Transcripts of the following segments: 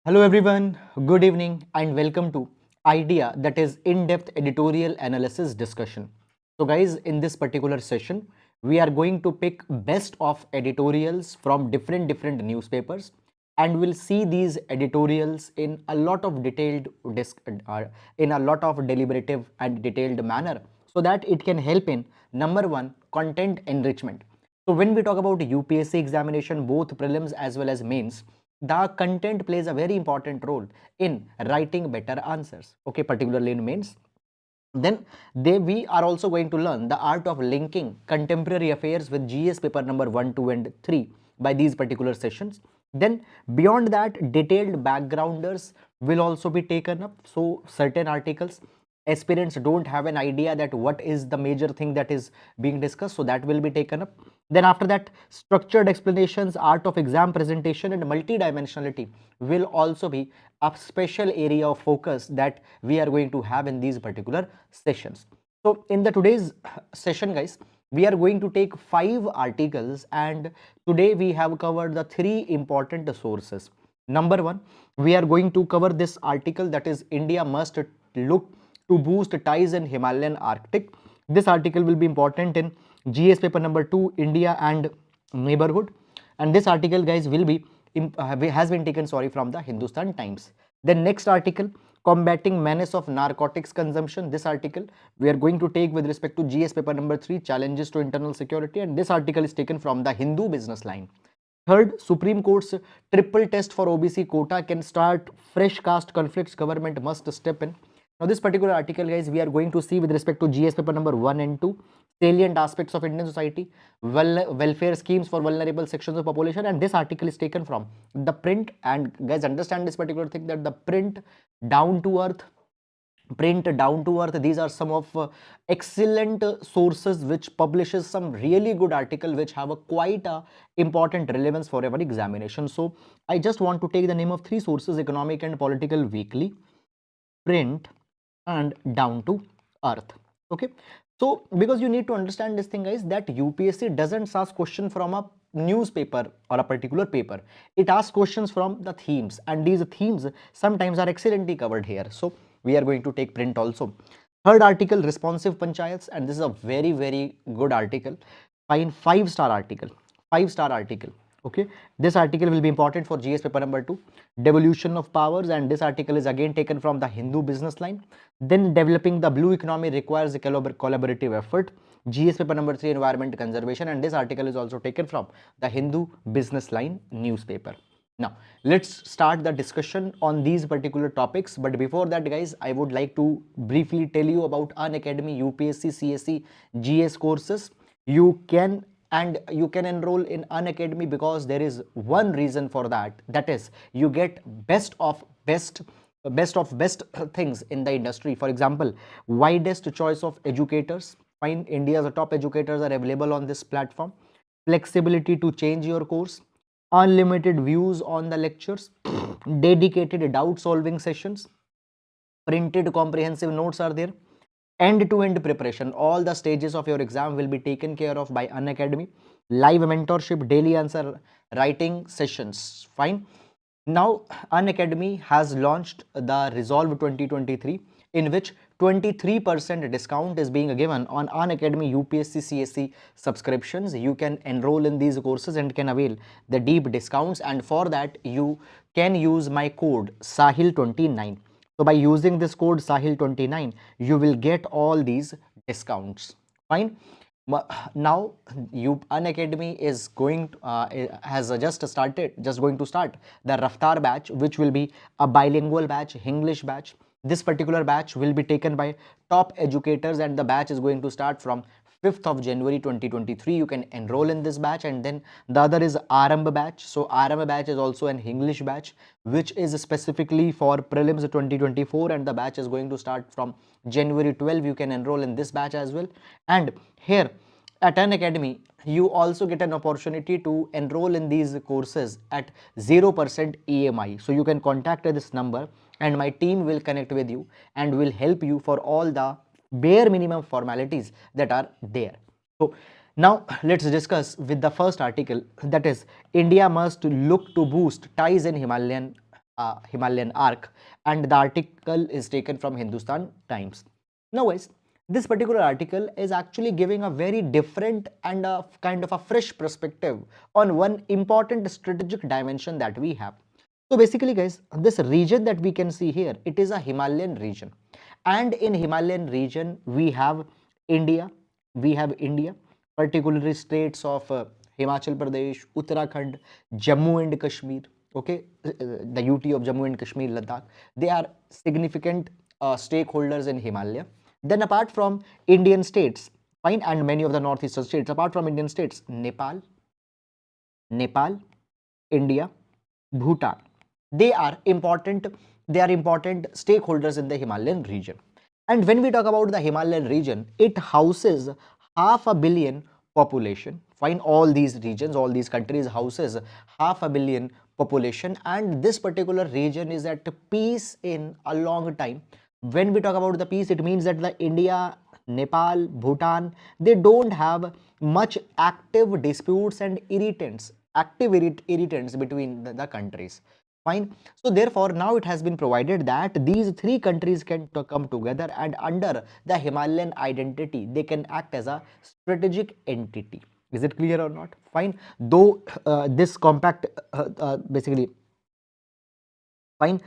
Hello everyone, good evening and welcome to Idea, that is in-depth editorial analysis discussion. So guys, in this particular session, we are going to pick best of editorials from different newspapers, and we'll see these editorials in a lot of in a lot of deliberative and detailed manner, so that it can help in number one, content enrichment. So when we talk about UPSC examination, both prelims as well as mains, the content plays a very important role in writing better answers, okay, particularly in mains. Then we are also going to learn the art of linking contemporary affairs with GS paper number 1, 2 and 3 by these particular sessions. Then beyond that, detailed backgrounders will also be taken up. So certain articles, aspirants don't have an idea that what is the major thing that is being discussed, so that will be taken up. Then after that, structured explanations, art of exam presentation and multidimensionality will also be a special area of focus that we are going to have in these particular sessions. So in the today's session guys, we are going to take 5 articles, and today we have covered the 3 important sources. Number 1, we are going to cover this article, that is India must look to boost ties in Himalayan Arctic. This article will be important in GS paper number 2, India and neighborhood, and this article guys will be has been taken from the Hindustan Times. The next article, combating menace of narcotics consumption. This article we are going to take with respect to GS paper number 3, challenges to internal security, and this article is taken from the Hindu business line. Third, Supreme Court's triple test for OBC quota can start fresh caste conflicts, government must step in. Now this particular article guys, we are going to see with respect to GS paper number 1 and 2, salient aspects of Indian society, welfare schemes for vulnerable sections of population, and this article is taken from the print. And guys, understand this particular thing, that the down to earth these are some of excellent sources which publishes some really good article which have a quite important relevance for our examination. So I just want to take the name of 3 sources: Economic and Political Weekly, Print, and Down to Earth. Okay, so because you need to understand this thing guys, that UPSC doesn't ask question from a newspaper or a particular paper. It asks questions from the themes, and these themes sometimes are excellently covered here. So we are going to take print also. Third article, responsive panchayats, and this is a very good article. Fine, 5-star article, 5-star article. Okay, this article will be important for GS paper number 2, devolution of powers, and this article is again taken from the Hindu business line. Then developing the blue economy requires a collaborative effort, GS paper number 3, environment conservation, and this article is also taken from the Hindu business line newspaper. Now let's start the discussion on these particular topics, but before that guys, I would like to briefly tell you about Unacademy UPSC CSE GS courses. You can enroll in Unacademy because there is one reason for that, that is you get best of best things in the industry. For example, widest choice of educators, find India's top educators are available on this platform, flexibility to change your course, unlimited views on the lectures, dedicated doubt solving sessions, printed comprehensive notes are there, end-to-end preparation, all the stages of your exam will be taken care of by Unacademy, live mentorship, daily answer writing sessions. Fine. Now Unacademy has launched the Resolve 2023, in which 23% discount is being given on Unacademy UPSC CSE subscriptions. You can enroll in these courses and can avail the deep discounts, and for that you can use my code Sahil29. So by using this code Sahil29, you will get all these discounts. Fine. Now Unacademy is going has just going to start the Raftar batch, which will be a bilingual batch, English batch. This particular batch will be taken by top educators, and the batch is going to start from 5th of January 2023. You can enroll in this batch. And then the other is Arambha batch. So Arambha batch is also an English batch which is specifically for prelims 2024, and the batch is going to start from January 12. You can enroll in this batch as well. And here at Unacademy, you also get an opportunity to enroll in these courses at 0% EMI. So you can contact this number and my team will connect with you and will help you for all the bare minimum formalities that are there. So now let's discuss with the first article, that is India must look to boost ties in Himalayan Himalayan arc, and the article is taken from Hindustan Times. Now guys, this particular article is actually giving a very different and a kind of a fresh perspective on one important strategic dimension that we have. So basically guys, this region that we can see here, it is a Himalayan region, and in Himalayan region we have India, particularly states of Himachal Pradesh, Uttarakhand, Jammu and Kashmir, okay, the UT of Jammu and Kashmir, Ladakh, they are significant stakeholders in Himalaya. Then apart from Indian states, fine, and many of the northeastern states, apart from Indian states, Nepal, India, Bhutan, they are important. They are important stakeholders in the Himalayan region. And when we talk about the Himalayan region, it houses 500 million population. Fine, all these regions, all these countries houses 500 million population, and this particular region is at peace in a long time. When we talk about the peace, it means that the India, Nepal, Bhutan, they don't have much active disputes and irritants between the countries. Fine. So therefore, now it has been provided that these three countries can come together, and under the Himalayan identity, they can act as a strategic entity. Is it clear or not? Fine. Though this compact basically fine,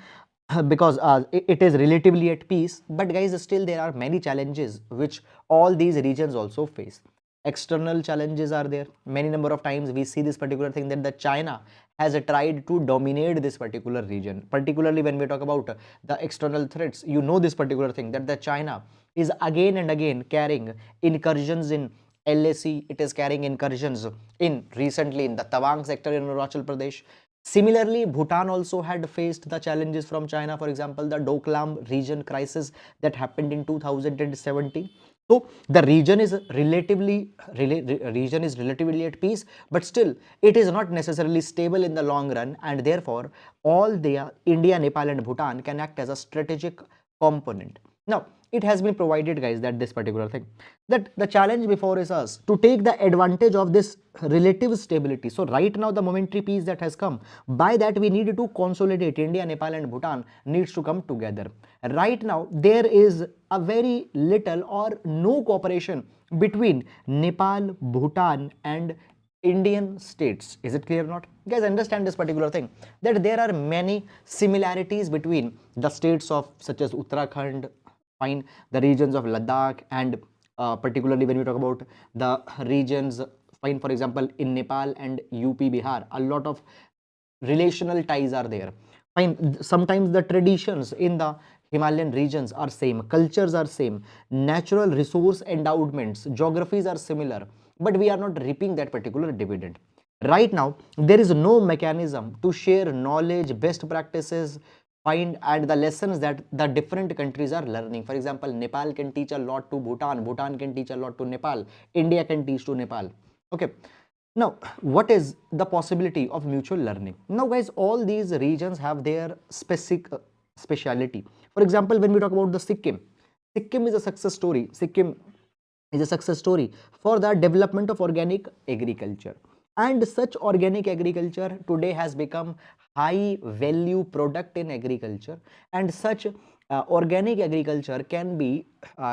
because it is relatively at peace, but guys, still there are many challenges which all these regions also face. External challenges are there. Many number of times we see this particular thing, that the China has tried to dominate this particular region, particularly when we talk about the external threats. You know this particular thing, that the China is again and again carrying incursions in LAC. It is carrying incursions in recently in the Tawang sector in Arunachal Pradesh. Similarly, Bhutan also had faced the challenges from China. For example, the Doklam region crisis that happened in 2017. So the region is relatively at peace, but still it is not necessarily stable in the long run, and therefore all the India, Nepal, and Bhutan can act as a strategic component. Now it has been provided, guys, that this particular thing, that the challenge before is us to take the advantage of this relative stability. So right now the momentary peace that has come, by that we need to consolidate. India, Nepal, and Bhutan needs to come together. Right now there is a very little or no cooperation between Nepal, Bhutan, and Indian states. Is it clear or not? Guys, understand this particular thing, that there are many similarities between the states of such as Uttarakhand, fine, the regions of Ladakh, and particularly when we talk about the regions, fine, for example, in Nepal and UP, Bihar, a lot of relational ties are there. Fine, sometimes the traditions in the Himalayan regions are same, cultures are same, natural resource endowments, geographies are similar, but we are not reaping that particular dividend. Right now, there is no mechanism to share knowledge, best practices, find and the lessons that the different countries are learning. For example, Nepal can teach a lot to Bhutan, Bhutan can teach a lot to Nepal, India can teach to Nepal. Okay. Now, what is the possibility of mutual learning? Now, guys, all these regions have their specific speciality. For example, when we talk about the Sikkim is a success story. Sikkim is a success story for the development of organic agriculture. And such organic agriculture today has become high value product in agriculture, and such organic agriculture can be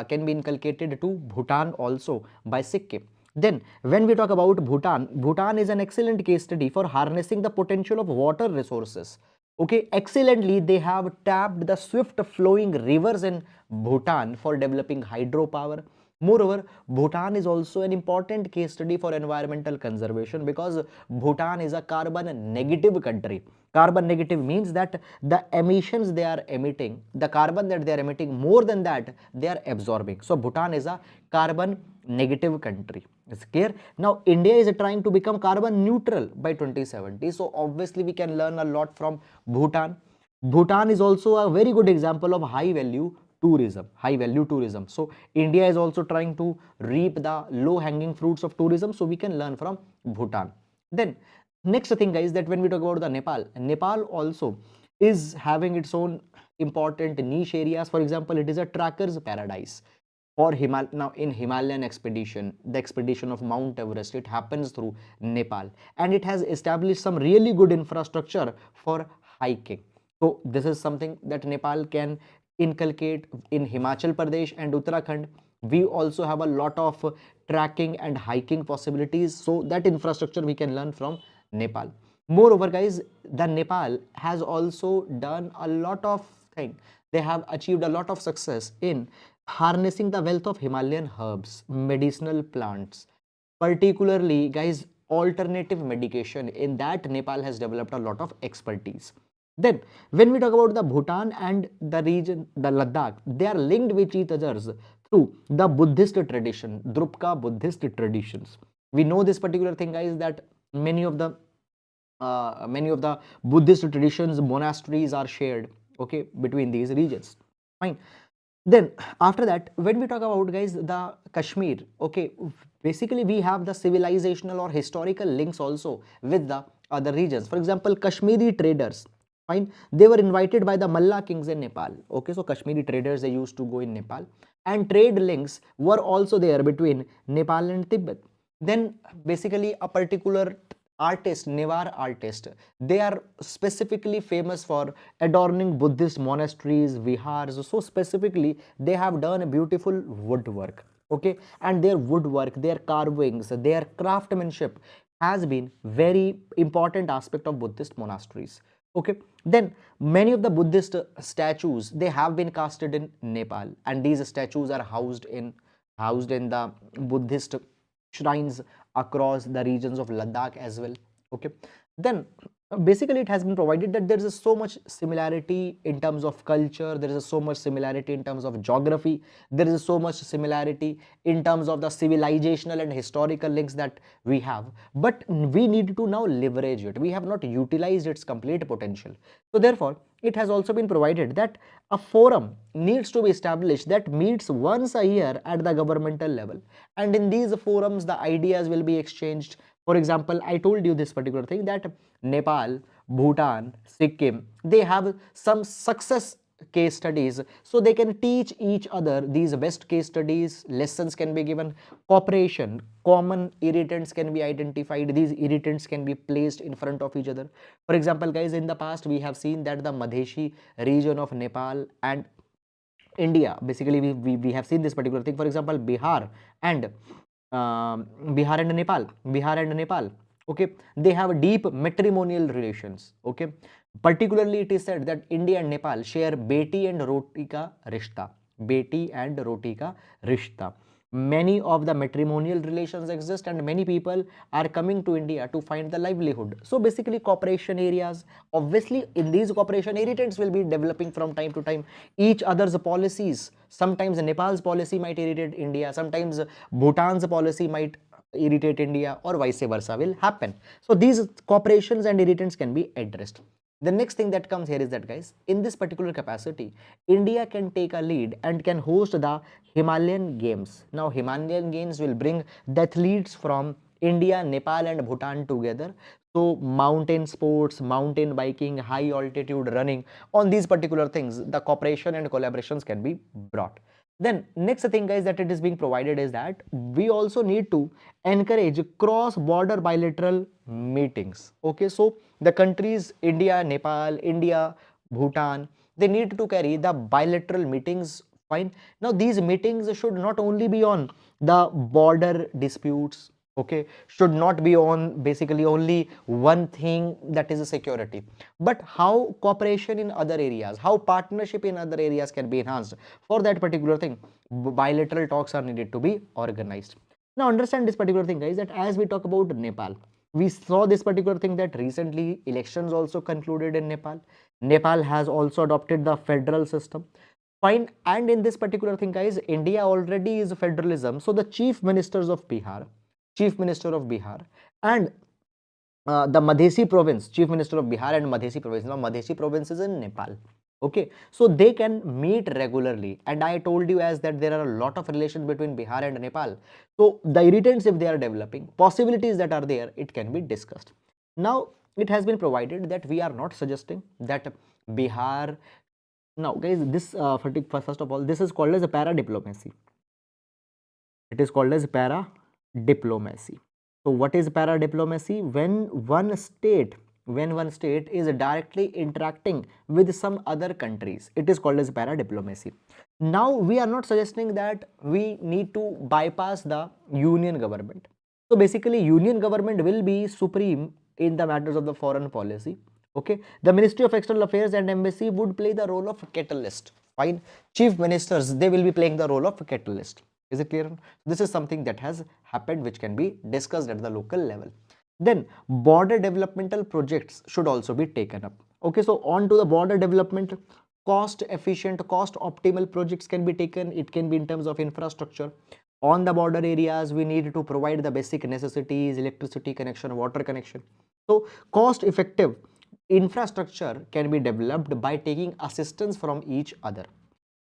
inculcated to Bhutan also by Sikkim. Then when we talk about Bhutan, Bhutan is an excellent case study for harnessing the potential of water resources. Okay, excellently they have tapped the swift flowing rivers in Bhutan for developing hydropower. Moreover, Bhutan is also an important case study for environmental conservation, because Bhutan is a carbon negative country. Carbon negative means that the emissions they are emitting, the carbon that they are emitting, more than that they are absorbing. So Bhutan is a carbon negative country. It's clear. Now India is trying to become carbon neutral by 2070. So obviously we can learn a lot from Bhutan. Bhutan is also a very good example of high value tourism. So India is also trying to reap the low hanging fruits of tourism, so we can learn from Bhutan. Then next thing, guys, that when we talk about the Nepal also is having its own important niche areas. For example, it is a tracker's paradise for now in Himalayan expedition, the expedition of Mount Everest, it happens through Nepal, and it has established some really good infrastructure for hiking. So this is something that Nepal can inculcate in Himachal Pradesh and Uttarakhand. We also have a lot of trekking and hiking possibilities. So that infrastructure we can learn from Nepal. Moreover, guys, the Nepal has also done a lot of things. They have achieved a lot of success in harnessing the wealth of Himalayan herbs, medicinal plants, particularly, guys, alternative medication. In that, Nepal has developed a lot of expertise. Then, when we talk about the Bhutan and the region, the Ladakh, they are linked with each other through the Buddhist tradition, Drupka Buddhist traditions. We know this particular thing, guys, that many of the Buddhist traditions, monasteries are shared, okay, between these regions. Fine. Then after that, when we talk about, guys, the Kashmir, okay, basically we have the civilizational or historical links also with the other regions. For example, Kashmiri traders, fine, they were invited by the Malla kings in Nepal. Okay, so Kashmiri traders, they used to go in Nepal, and trade links were also there between Nepal and Tibet. Then basically a particular artist, Newar artist, they are specifically famous for adorning Buddhist monasteries, vihars. So specifically, they have done a beautiful woodwork. Okay, and their woodwork, their carvings, their craftsmanship has been very important aspect of Buddhist monasteries. Okay, then many of the Buddhist statues, they have been casted in Nepal, and these statues are housed in the Buddhist shrines across the regions of Ladakh as well. Okay, then basically it has been provided that there is so much similarity in terms of culture, there is so much similarity in terms of geography, there is so much similarity in terms of the civilizational and historical links that we have, but we need to now leverage it. We have not utilized its complete potential. So therefore, it has also been provided that a forum needs to be established that meets once a year at the governmental level, and in these forums the ideas will be exchanged. For example, I told you this particular thing that Nepal, Bhutan, Sikkim, they have some success case studies, so they can teach each other these best case studies, lessons can be given, cooperation, common irritants can be identified, these irritants can be placed in front of each other. For example, guys, in the past we have seen that the Madheshi region of Nepal and India, basically we have seen this particular thing. For example, and Bihar and Nepal, okay, they have deep matrimonial relations. Okay, particularly it is said that India and Nepal share beti and roti ka rishta, beti and roti ka rishta. Many of the matrimonial relations exist, and many people are coming to India to find the livelihood. So basically, cooperation areas, obviously in these cooperation, irritants will be developing from time to time each other's policies. Sometimes Nepal's policy might irritate India, sometimes Bhutan's policy might irritate India, or vice versa will happen. So these cooperations and irritants can be addressed. The next thing that comes here is that, guys, in this particular capacity, India can take a lead and can host the Himalayan Games. Now, Himalayan Games will bring the athletes from India, Nepal and Bhutan together. So, mountain sports, mountain biking, high altitude running, on these particular things, the cooperation and collaborations can be brought. Then next thing, guys, that it is being provided is that we also need to encourage cross border bilateral meetings. Okay, so the countries India, Nepal, India, Bhutan, they need to carry the bilateral meetings. Fine. Now these meetings should not only be on the border disputes, okay, should not be on basically only one thing, that is a security, but how cooperation in other areas, how partnership in other areas can be enhanced. For that particular thing, bilateral talks are needed to be organized. Now understand this particular thing, guys, that as we talk about Nepal, we saw this particular thing that recently elections also concluded in Nepal. Nepal has also adopted the federal system. Fine. And in this particular thing, guys, India already is federalism. So the chief minister of Bihar, and the Madhesi province, chief minister of Bihar and Madhesi province. Now, Madhesi province is in Nepal. Okay, so they can meet regularly, and I told you as that there are a lot of relations between Bihar and Nepal. So the irritants, if they are developing, possibilities that are there, it can be discussed. Now it has been provided that we are not suggesting that Bihar. Now, guys, this first of all, this is called as a para diplomacy. It is called as para diplomacy. So what is para diplomacy? When one state when one state is directly interacting with some other countries. It is called as para diplomacy. Now we are not suggesting that we need to bypass the union government. So basically union government will be supreme in the matters of the foreign policy. Okay, the Ministry of External Affairs and Embassy would play the role of catalyst. Fine, chief ministers, they will be playing the role of catalyst. Is it clear? This is something that has happened which can be discussed at the local level. Then border developmental projects should also be taken up. Okay, so on to the border development, cost efficient, cost optimal projects can be taken. It can be in terms of infrastructure. On the border areas, we need to provide the basic necessities, electricity connection, water connection. So cost effective infrastructure can be developed by taking assistance from each other.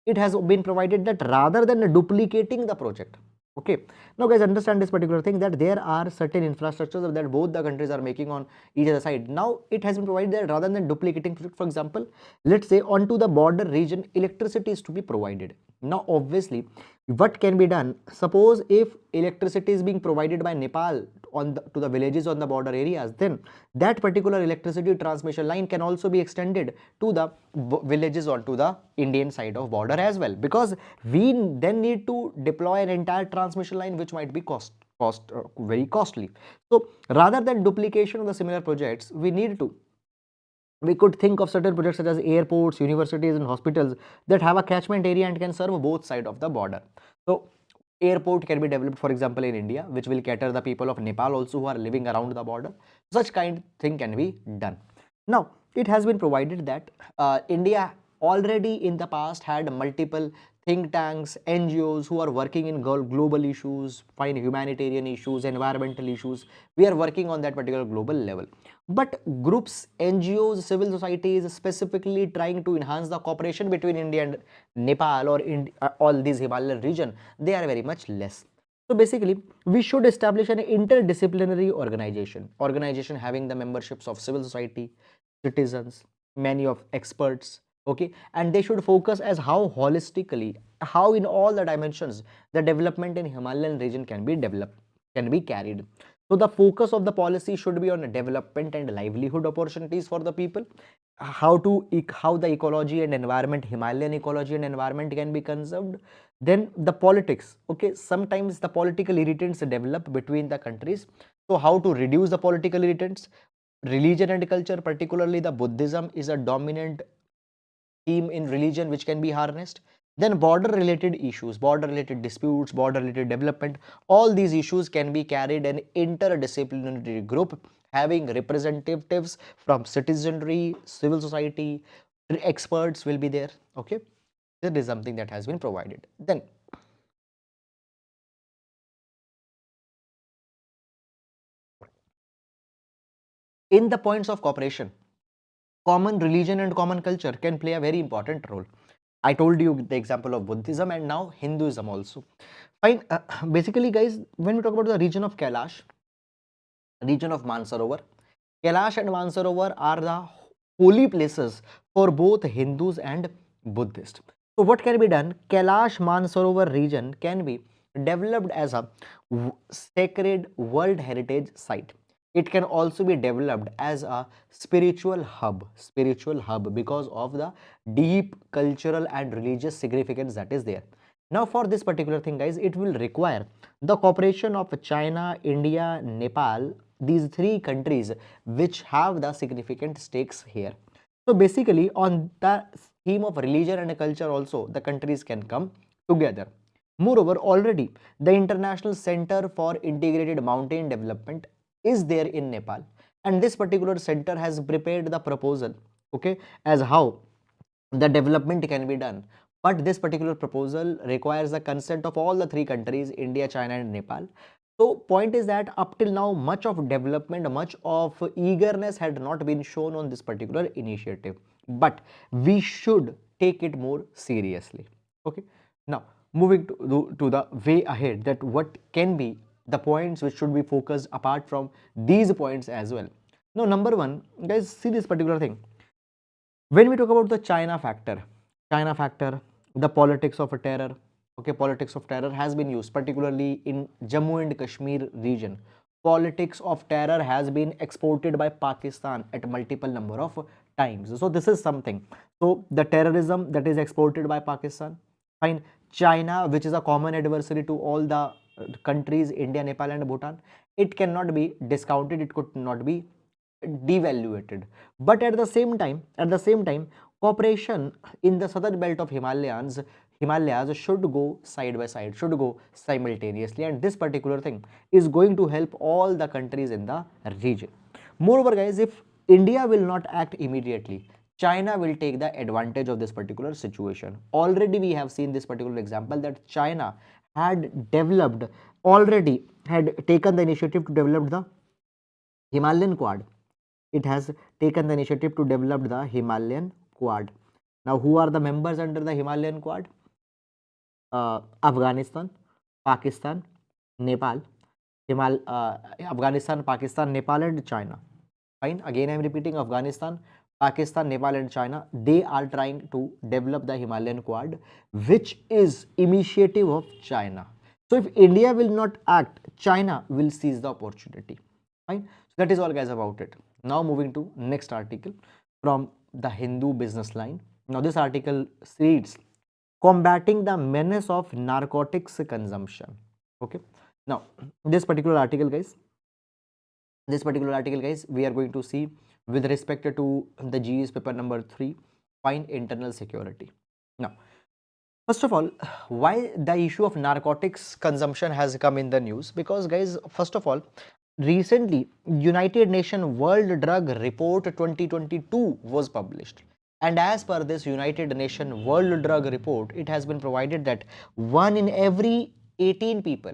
It has been provided that rather than duplicating the project. Okay, now guys, understand this particular thing, that there are certain infrastructures that both the countries are making on each other side. Now it has been provided that rather than duplicating project, for example, let's say onto the border region, electricity is to be provided. Now obviously what can be done, suppose if electricity is being provided by Nepal to the villages on the border areas, then that particular electricity transmission line can also be extended to the villages onto the Indian side of border as well, because we then need to deploy an entire transmission line which might be very costly. So rather than duplication of the similar projects, we could think of certain projects such as airports, universities and hospitals that have a catchment area and can serve both sides of the border. So airport can be developed, for example, in India, which will cater the people of Nepal also who are living around the border. Such kind thing can be done. Now it has been provided that India already in the past had multiple think tanks, NGOs who are working in global issues, fine, humanitarian issues, environmental issues. We are working on that particular global level. But groups, NGOs, civil societies specifically trying to enhance the cooperation between India and Nepal or in all these Himalayan region, they are very much less. So basically, we should establish an interdisciplinary organization having the memberships of civil society, citizens, many of experts, okay, and they should focus as how holistically, how in all the dimensions the development in Himalayan region can be developed, can be carried. So the focus of the policy should be on development and livelihood opportunities for the people, how the ecology and environment, Himalayan ecology and environment can be conserved. Then the politics, okay, sometimes the political irritants develop between the countries. So how to reduce the political irritants? Religion and culture, particularly the Buddhism, is a dominant theme in religion which can be harnessed. Then border related issues, border related disputes, border related development, all these issues can be carried an interdisciplinary group having representatives from citizenry, civil society, experts will be there. Okay, that is something that has been provided. Then in the points of cooperation, common religion and common culture can play a very important role. I told you the example of Buddhism and now Hinduism also. Fine. Basically, guys, when we talk about the region of Kailash, region of Mansarovar, Kailash and Mansarovar are the holy places for both Hindus and Buddhists. So, what can be done? Kailash Mansarovar region can be developed as a sacred World Heritage Site. It can also be developed as a spiritual hub because of the deep cultural and religious significance that is there. Now, for this particular thing, guys, it will require the cooperation of China, India, Nepal, these three countries which have the significant stakes here. So basically on the theme of religion and culture also the countries can come together. Moreover, already the International Center for Integrated Mountain Development is there in Nepal, and this particular center has prepared the proposal, okay, as how the development can be done. But this particular proposal requires the consent of all the three countries, India, China and Nepal. So point is that up till now much of development, much of eagerness had not been shown on this particular initiative, but we should take it more seriously. Okay, now moving to the way ahead, that what can be the points which should be focused apart from these points as well. Now number one, guys, see this particular thing. When we talk about the China factor, the politics of a terror, okay, politics of terror has been used particularly in Jammu and Kashmir region. politics of terror has been exported by Pakistan at multiple number of times. So this is something. So the terrorism that is exported by Pakistan, fine. China, which is a common adversary to all the countries, India, Nepal and Bhutan, it cannot be discounted, it could not be devaluated. But at the same time, cooperation in the southern belt of Himalayas should go side by side, should go simultaneously, and this particular thing is going to help all the countries in the region. Moreover, guys, if India will not act immediately, China will take the advantage of this particular situation. Already we have seen this particular example that China already had taken the initiative to develop the Himalayan Quad. It has taken the initiative to develop the Himalayan Quad. Now, who are the members under the Himalayan Quad? Afghanistan, Pakistan, Nepal, Afghanistan, Pakistan, Nepal, and China. Fine. Again, I am repeating: Afghanistan, Pakistan, Nepal, and China. They are trying to develop the Himalayan Quad, which is initiative of China. So, if India will not act, China will seize the opportunity. Fine. So that is all, guys, about it. Now moving to next article from the Hindu business line. Now this article reads, combating the menace of narcotics consumption. Okay. Now this particular article, guys, we are going to see with respect to the GE's paper number 3, fine, internal security. Now, first of all, why the issue of narcotics consumption has come in the news? Because, guys, first of all, recently United Nations World Drug Report 2022 was published, and as per this United Nations World Drug Report, it has been provided that one in every 18 people,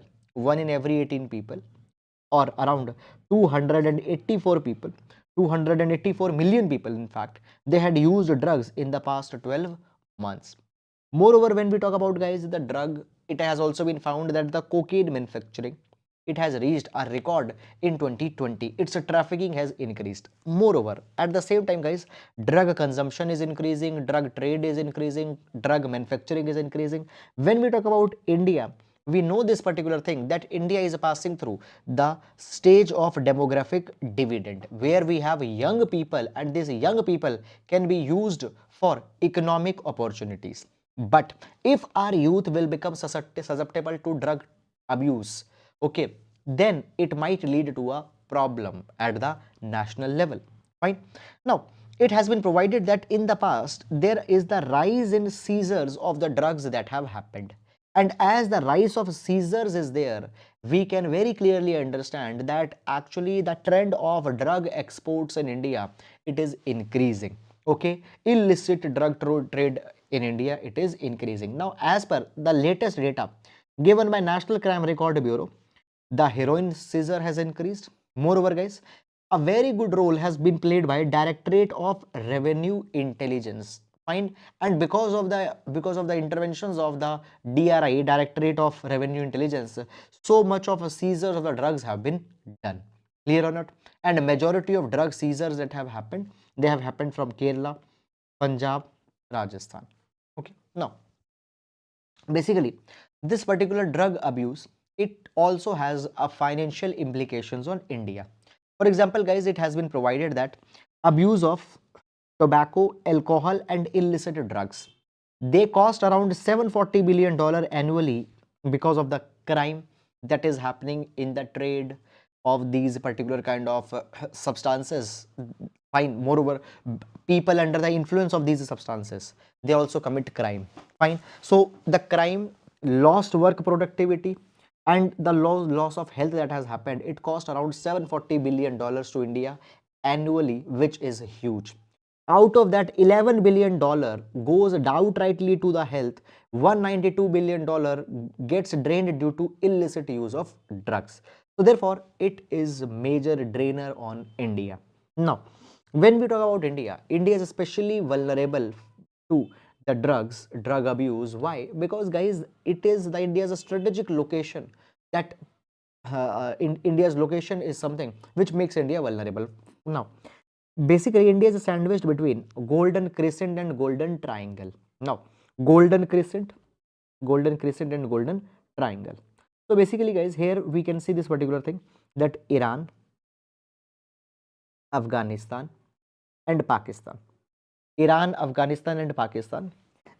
or around 284 people, 284 million people, in fact, they had used drugs in the past 12 months. Moreover, when we talk about, guys, the drug, it has also been found that the cocaine manufacturing, it has reached a record in 2020. Its trafficking has increased. Moreover, at the same time, guys, drug consumption is increasing, drug trade is increasing, drug manufacturing is increasing. When we talk about India, we know this particular thing, that India is passing through the stage of demographic dividend, where we have young people, and these young people can be used for economic opportunities. But if our youth will become susceptible to drug abuse, okay, then it might lead to a problem at the national level. Fine. Now, it has been provided that in the past there is the rise in seizures of the drugs that have happened, and as the rise of seizures is there, we can very clearly understand that actually the trend of drug exports in India, it is increasing. Okay, illicit drug trade in India, it is increasing. Now, as per the latest data given by National Crime Record Bureau, the heroin seizure has increased. Moreover, guys, a very good role has been played by Directorate of Revenue Intelligence. Fine. And because of the interventions of the DRI, Directorate of Revenue Intelligence, so much of a seizures of the drugs have been done. Clear or not? And a majority of drug seizures that have happened, they have happened from Kerala, Punjab, Rajasthan. Okay. Now, basically, this particular drug abuse, it also has a financial implications on India. For example, guys, it has been provided that abuse of tobacco, alcohol, and illicit drugs, they cost around $740 billion annually because of the crime that is happening in the trade of these particular kind of substances. Fine. Moreover, people under the influence of these substances, they also commit crime. Fine. So the crime, lost work productivity, and the loss of health that has happened, it cost around $740 billion to India annually, which is huge. Out of that, $11 billion goes outrightly to the health. $192 billion gets drained due to illicit use of drugs. So therefore, it is a major drainer on India. Now, when we talk about India, India is especially vulnerable to the drug abuse. Why? Because, guys, it is the India's strategic location, that in India's location is something which makes India vulnerable. Now, basically, India is sandwiched between golden crescent and golden triangle. Now, golden crescent, and golden triangle. So basically, guys, here we can see this particular thing. that Iran, Afghanistan, and Pakistan. Iran, Afghanistan, and Pakistan.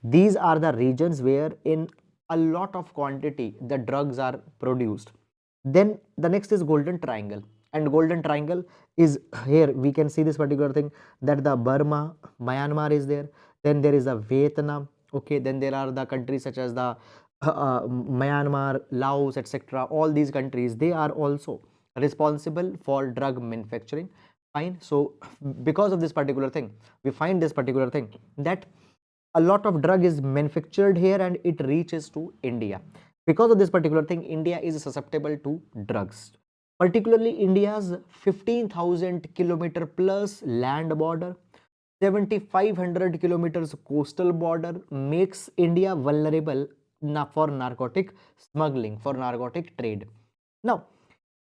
These are the regions where in a lot of quantity the drugs are produced. Then the next is Golden Triangle, and Golden Triangle is here we can see this particular thing, that the Burma, Myanmar is there. Then there is a Vietnam. Okay, then there are the countries such as the Myanmar, Laos, etc. All these countries, they are also responsible for drug manufacturing. Fine. So because of this particular thing, we find this particular thing, that a lot of drug is manufactured here and it reaches to India. Because of this particular thing, India is susceptible to drugs. Particularly India's 15,000 kilometer plus land border, 7,500 kilometers coastal border makes India vulnerable for narcotic smuggling, for narcotic trade. Now,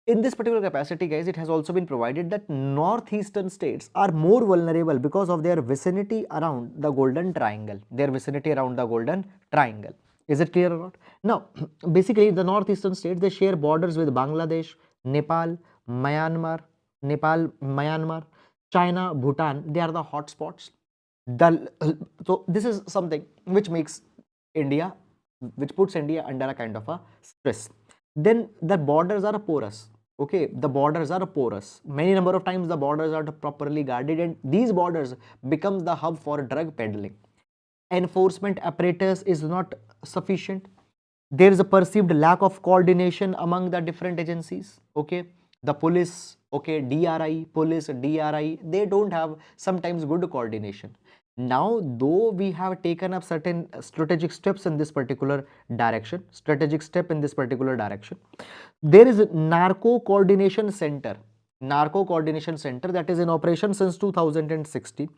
in this particular capacity, guys, it has also been provided that northeastern states are more vulnerable because of their vicinity around the Golden Triangle. Their vicinity around the Golden Triangle. Is it clear or not? Now, basically, the northeastern states, they share borders with Bangladesh, Nepal, Myanmar, China, Bhutan. They are the hotspots. So this is something which makes India, which puts India under a kind of a stress. Then the borders are porous. Okay, the borders are porous. Many number of times the borders are properly guarded, and these borders becomes the hub for drug peddling. Enforcement apparatus is not sufficient. There is a perceived lack of coordination among the different agencies. Okay, the police, okay, DRI, they don't have sometimes good coordination. Now, though we have taken up certain strategic steps in this particular direction, there is a narco coordination center that is in operation since 2016.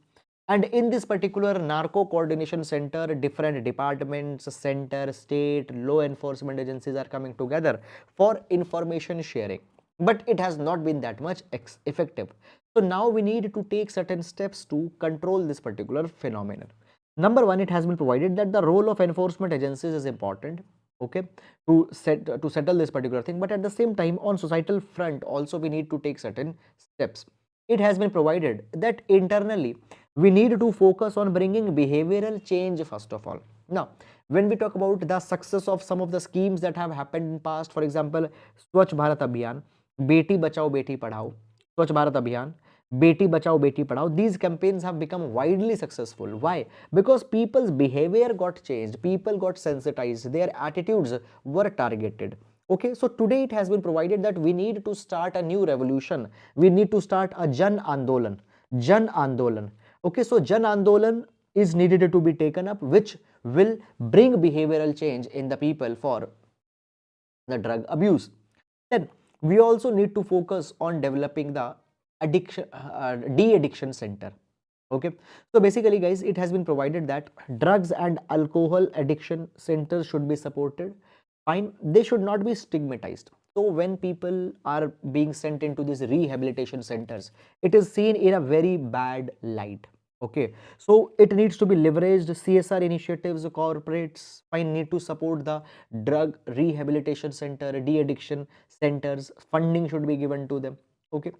And in this particular narco coordination center, different departments, center, state, law enforcement agencies are coming together for information sharing. But it has not been that much effective. So now we need to take certain steps to control this particular phenomenon. Number one, it has been provided that the role of enforcement agencies is important, okay, to settle this particular thing. But at the same time, on societal front, also we need to take certain steps. It has been provided that internally we need to focus on bringing behavioral change first of all. Now, when we talk about the success of some of the schemes that have happened in past, for example, Swachh Bharat Abhiyan, Beti Bachao Beti Padhao, Swachh Bharat Abhiyan, Beti Bachao Beti Padhao, these campaigns have become widely successful. Why? Because people's behavior got changed, people got sensitized, their attitudes were targeted. Okay, so today it has been provided that we need to start a new revolution. We need to start a Jan Andolan. Jan Andolan. Okay, so Jan Andolan is needed to be taken up, which will bring behavioral change in the people for the drug abuse. Then we also need to focus on developing the addiction, de-addiction center. Okay, so basically, guys, it has been provided that drugs and alcohol addiction centers should be supported. Fine, they should not be stigmatized. So when people are being sent into these rehabilitation centers, it is seen in a very bad light. Okay, so it needs to be leveraged. CSR initiatives, corporates fine need to support the drug rehabilitation center, de-addiction centers. Funding should be given to them. Okay,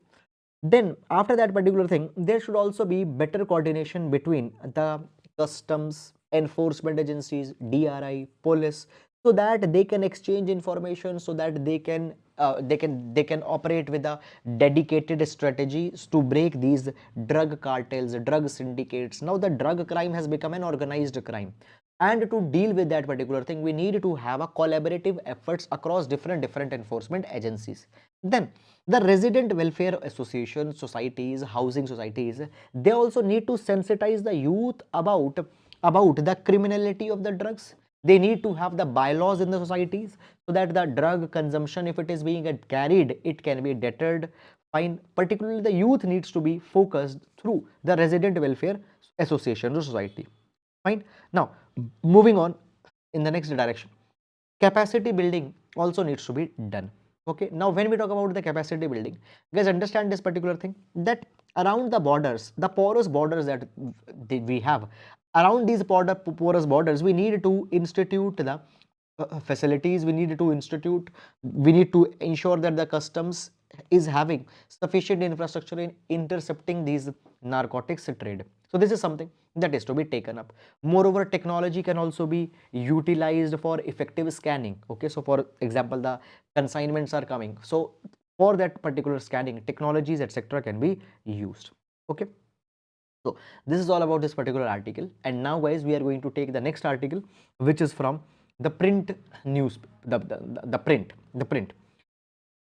then after that particular thing, there should also be better coordination between the customs, enforcement agencies, DRI, police, so that they can exchange information, so that they can operate with a dedicated strategies to break these drug cartels, drug syndicates. Now the drug crime has become an organized crime, and to deal with that particular thing, we need to have a collaborative efforts across different enforcement agencies. Then the resident welfare associations, societies, housing societies, they also need to sensitize the youth about the criminality of the drugs. They need to have the bylaws in the societies, so that the drug consumption, if it is being carried, it can be deterred. Fine, particularly the youth needs to be focused through the resident welfare association or society. Fine. Now moving on in the next direction, capacity building also needs to be done. Okay, now when we talk about the capacity building, guys, understand this particular thing, that around the borders, the porous borders that we have, around these porous borders, we need to institute the facilities, we need to ensure that the customs is having sufficient infrastructure in intercepting these narcotics trade. So this is something that is to be taken up. Moreover, technology can also be utilized for effective scanning. Okay, so for example, the consignments are coming, so for that particular scanning, technologies etc can be used. Okay, so this is all about this particular article. And now guys, we are going to take the next article, which is from the print news, the print.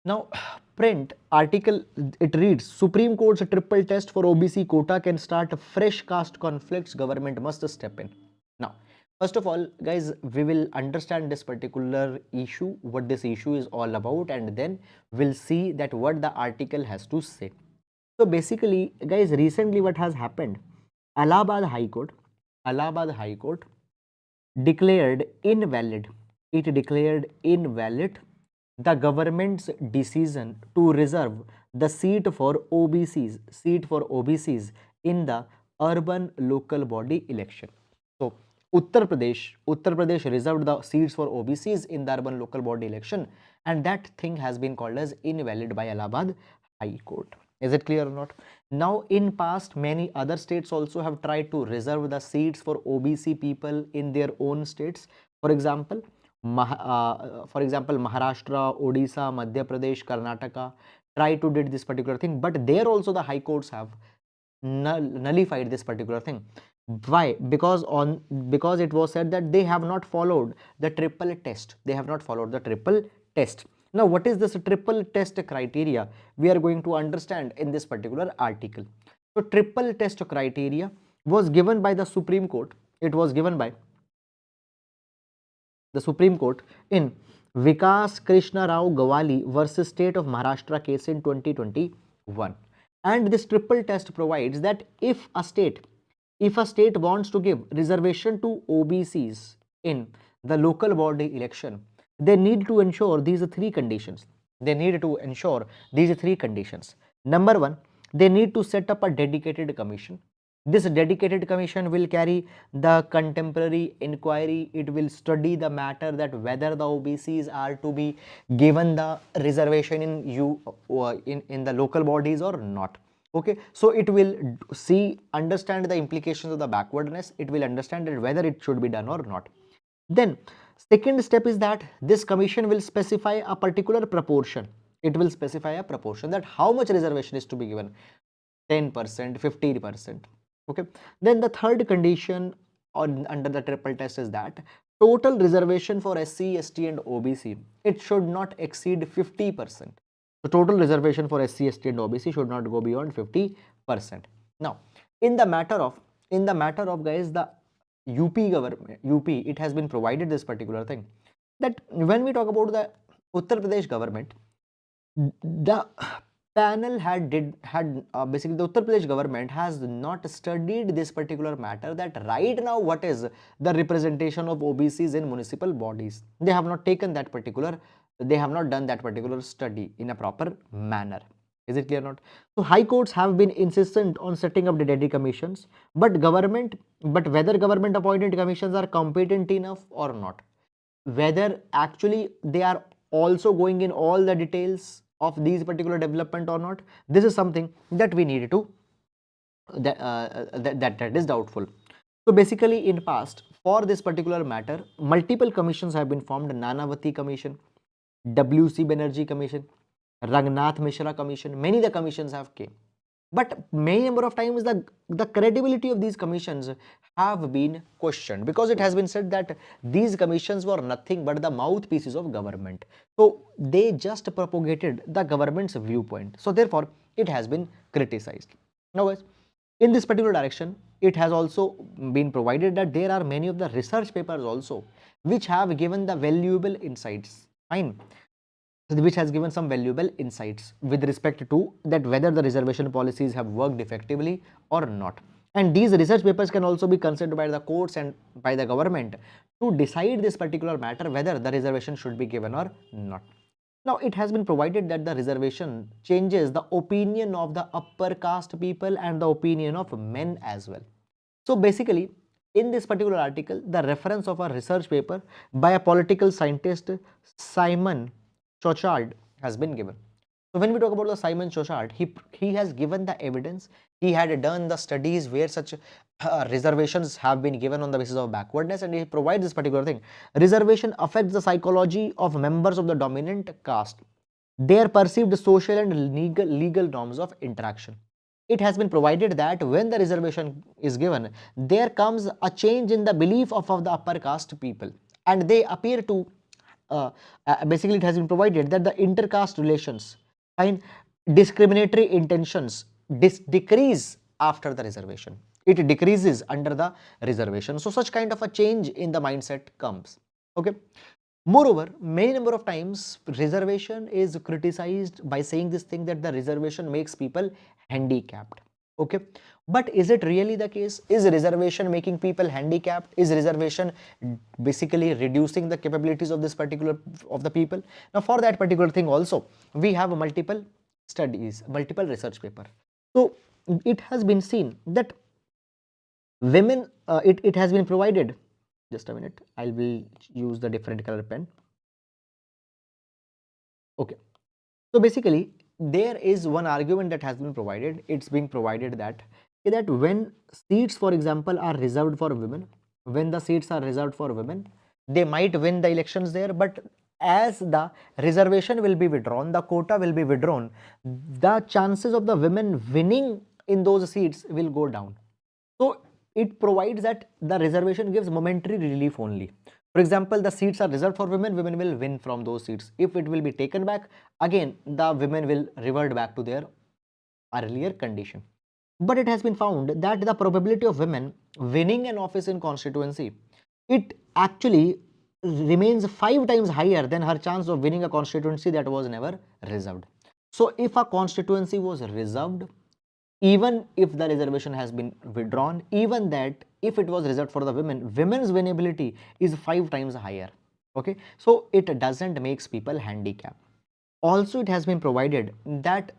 Now, print article, it reads, Supreme Court's triple test for OBC quota can start fresh caste conflicts, government must step in. Now, first of all, guys, we will understand this particular issue, what this issue is all about, and then we'll see that what the article has to say. So basically, guys, recently what has happened, Allahabad High Court declared invalid, it declared invalid the government's decision to reserve the seat for OBCs in the urban local body election. So Uttar Pradesh reserved the seats for OBCs in the urban local body election, and that thing has been called as invalid by Allahabad High Court. Is it clear or not? Now, in past, many other states also have tried to reserve the seats for OBC people in their own states. For example, Maharashtra, Odisha, Madhya Pradesh, Karnataka try to did this particular thing, but there also the high courts have nullified this particular thing. Why? Because it was said that they have not followed the triple test. They have not followed the triple test. Now, what is this triple test criteria? We are going to understand in this particular article. So, triple test criteria was given by the Supreme Court. It was given by the Supreme Court in Vikas Krishna Rao Gawali versus State of Maharashtra case in 2021. And this triple test provides that if a state wants to give reservation to OBCs in the local body election, they need to ensure these three conditions. Number one, they need to set up a dedicated commission. This dedicated commission will carry the contemporary inquiry. It will study the matter that whether the OBCs are to be given the reservation in the local bodies or not. Okay, so it will understand the implications of the backwardness. It will understand that whether it should be done or not. Then second step is that this commission will specify a particular proportion. It will specify a proportion that how much reservation is to be given, 10%, 50%. Okay, then the third condition under the triple test is that total reservation for SC, ST and OBC, it should not exceed 50%. The total reservation for SC, ST and OBC should not go beyond 50%. Now, in the matter of guys, the UP government, it has been provided this particular thing, that when we talk about the Uttar Pradesh government, the panel basically the Uttar Pradesh government has not studied this particular matter, that right now what is the representation of OBCs in municipal bodies. They have not done that particular study in a proper manner. Is it clear or not? So high courts have been insistent on setting up the dedicated commissions, but whether government appointed commissions are competent enough or not, whether actually they are also going in all the details of these particular development or not, this is something that we need to that is doubtful. So basically, in past, for this particular matter, multiple commissions have been formed: Nanavati Commission, WC Banerjee Commission, Rangnath Mishra Commission. Many the commissions have came, but many number of times the credibility of these commissions have been questioned, because it has been said that these commissions were nothing but the mouthpieces of government. So they just propagated the government's viewpoint. So therefore, it has been criticized. Now guys, in this particular direction, it has also been provided that there are many of the research papers also which have given the valuable insights. Fine. Which has given some valuable insights with respect to that whether the reservation policies have worked effectively or not. And these research papers can also be considered by the courts and by the government to decide this particular matter whether the reservation should be given or not. Now, it has been provided that the reservation changes the opinion of the upper caste people and the opinion of men as well. So basically, in this particular article, the reference of a research paper by a political scientist, Simon Chauchard, has been given. So when we talk about the Simon Choshart, he has given the evidence. He had done the studies where such reservations have been given on the basis of backwardness, and he provides this particular thing. Reservation affects the psychology of members of the dominant caste, their perceived social and legal norms of interaction. It has been provided that when the reservation is given, there comes a change in the belief of the upper caste people, and they appear to basically it has been provided that the intercaste relations find discriminatory intentions decrease after the reservation. It decreases under the reservation. So such kind of a change in the mindset comes. Okay. Moreover, many number of times reservation is criticized by saying this thing that the reservation makes people handicapped. Okay, but is it really the case? Is reservation making people handicapped? Is reservation basically reducing the capabilities of this particular of the people? Now for that particular thing also we have multiple studies, multiple research paper. So it has been seen that women, it has been provided, just a minute, I will use the different color pen. Okay, so basically there is one argument that has been provided. It's being provided that when seats, for example, are reserved for women, when the seats are reserved for women, they might win the elections there, but as the reservation will be withdrawn, the quota will be withdrawn, the chances of the women winning in those seats will go down. So it provides that the reservation gives momentary relief only. For example, the seats are reserved for women, women will win from those seats. If it will be taken back, again the women will revert back to their earlier condition. But it has been found that the probability of women winning an office in constituency, it actually remains 5 times higher than her chance of winning a constituency that was never reserved. So if a constituency was reserved, even if the reservation has been withdrawn, even that if it was reserved for the women, women's winnability is 5 times higher. Okay, so it doesn't makes people handicapped. Also it has been provided that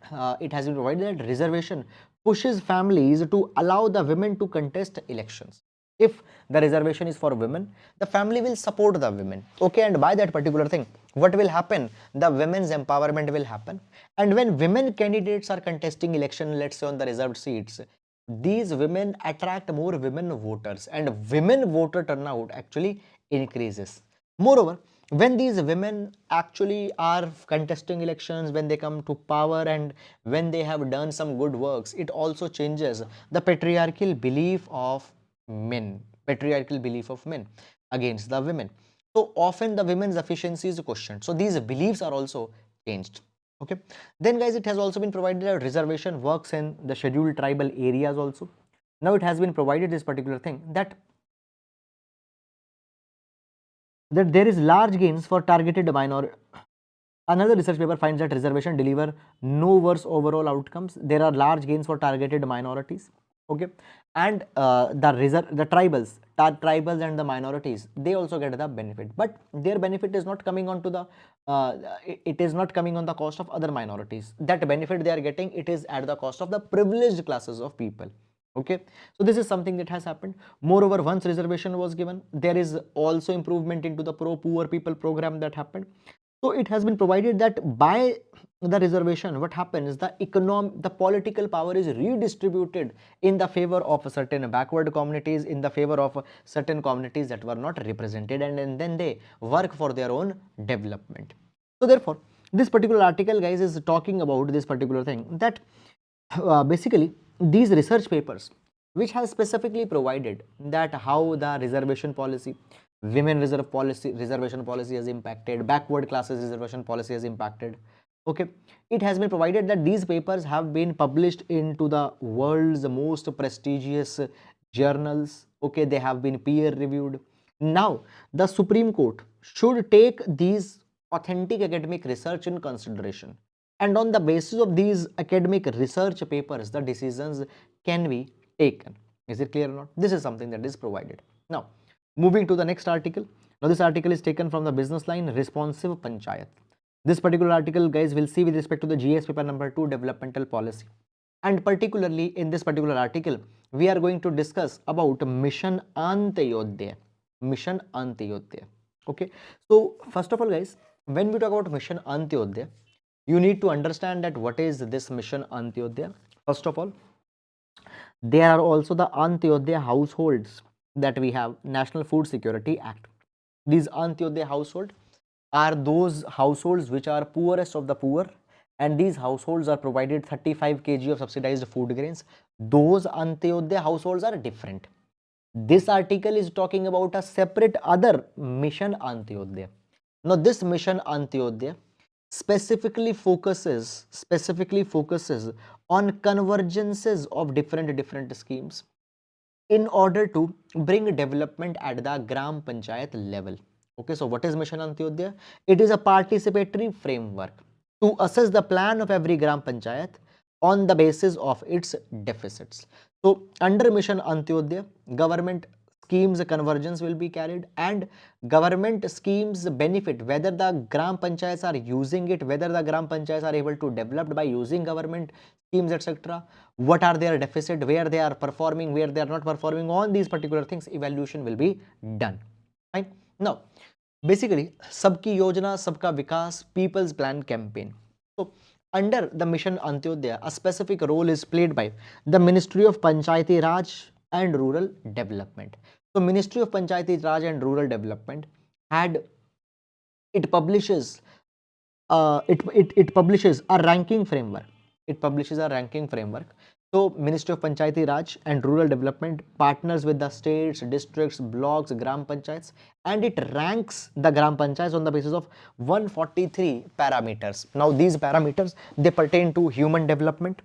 reservation pushes families to allow the women to contest elections. If the reservation is for women, the family will support the women. Okay, and by that particular thing, what will happen? The women's empowerment will happen. And when women candidates are contesting election, let's say on the reserved seats, these women attract more women voters, and women voter turnout actually increases. Moreover, when these women actually are contesting elections, when they come to power and when they have done some good works, it also changes the patriarchal belief of men, against the women. So often the women's efficiency is questioned. So these beliefs are also changed. Okay, then guys, it has also been provided that reservation works in the scheduled tribal areas also. Now it has been provided this particular thing that there is large gains for targeted minority. Another research paper finds that reservation deliver no worse overall outcomes. There are large gains for targeted minorities. Okay, and the tribals and the minorities, they also get the benefit, but their benefit is not coming on to the it is not coming on the cost of other minorities. That benefit they are getting, it is at the cost of the privileged classes of people. Okay, so this is something that has happened. Moreover, once reservation was given, there is also improvement into the pro poor people program that happened. So it has been provided that by the reservation, what happens, the political power is redistributed in the favor of certain backward communities, in the favor of certain communities that were not represented, and then they work for their own development. So therefore, this particular article, guys, is talking about this particular thing, that basically these research papers which has specifically provided that how the reservation policy, reservation policy has impacted, backward classes reservation policy has impacted. Okay, it has been provided that these papers have been published into the world's most prestigious journals. Okay, they have been peer reviewed. Now the Supreme Court should take these authentic academic research in consideration, and on the basis of these academic research papers, the decisions can be taken. Is it clear or not? This is something that is provided. Now moving to the next article. Now this article is taken from the Business Line, Responsive Panchayat. This particular article, guys, will see with respect to the GS paper number 2, developmental policy. And particularly in this particular article, we are going to discuss about Mission Antyodaya. Mission Antyodaya. Okay. So first of all, guys, when we talk about Mission Antyodaya, You need to understand that what is this mission Antyodaya. First of all, there are also the Antyodaya households that we have, National Food Security Act. These Antyodaya households are those households which are poorest of the poor, and these households are provided 35 kg of subsidized food grains. Those Antyodaya households are different. This article is talking about a separate other mission Antyodaya. Now this mission Antyodaya specifically focuses on convergences of different schemes in order to bring development at the Gram Panchayat level. Okay, so what is Mission Antyodaya? It is a participatory framework to assess the plan of every Gram Panchayat on the basis of its deficits. So, under Mission Antyodaya, government schemes convergence will be carried, and government schemes benefit whether the Gram Panchayats are using it, whether the Gram Panchayats are able to develop by using government schemes, etc. What are their deficit, where they are performing, where they are not performing, on these particular things evaluation will be done. Fine. Now, basically, Sabki Yojana, Sabka Vikas, People's Plan campaign. So, under the Mission Antyodaya, a specific role is played by the Ministry of Panchayati Raj and Rural Development. So, Ministry of Panchayati Raj and Rural Development had, it publishes it publishes a ranking framework. It publishes a ranking framework. So, Ministry of Panchayati Raj and Rural Development partners with the states, districts, blocks, Gram Panchayats, and it ranks the Gram Panchayats on the basis of 143 parameters. Now, these parameters, they pertain to human development,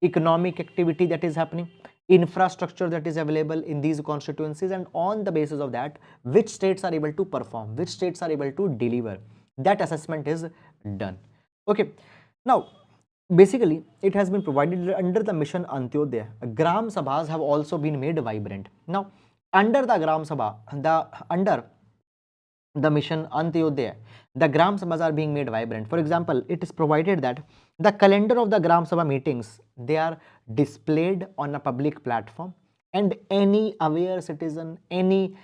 economic activity that is happening, infrastructure that is available in these constituencies, and on the basis of that, which states are able to perform, which states are able to deliver. That assessment is done. Okay. Now, basically, it has been provided under the Mission Antyodaya. Gram Sabhas have also been made vibrant. Now, under the Gram Sabha, under the Mission Antyodaya, the Gram Sabhas are being made vibrant. For example, it is provided that the calendar of the Gram Sabha meetings, they are displayed on a public platform, and any aware citizen, any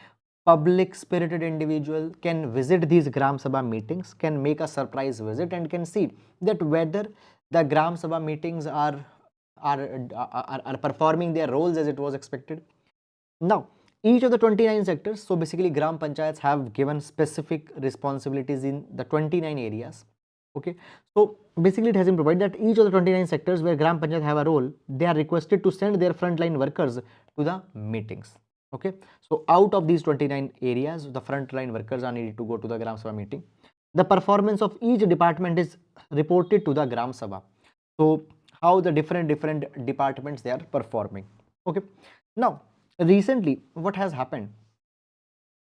public spirited individual can visit these Gram Sabha meetings, can make a surprise visit, and can see that whether the Gram Sabha meetings are performing their roles as it was expected. Now, each of the 29 sectors, so basically Gram Panchayats have given specific responsibilities in the 29 areas. Okay, so basically it has been provided that each of the 29 sectors where Gram Panchayat have a role, they are requested to send their frontline workers to the meetings. Okay, so out of these 29 areas, the frontline workers are needed to go to the Gram Sabha meeting. The performance of each department is reported to the Gram Sabha. So how the different departments they are performing. Okay, now recently what has happened,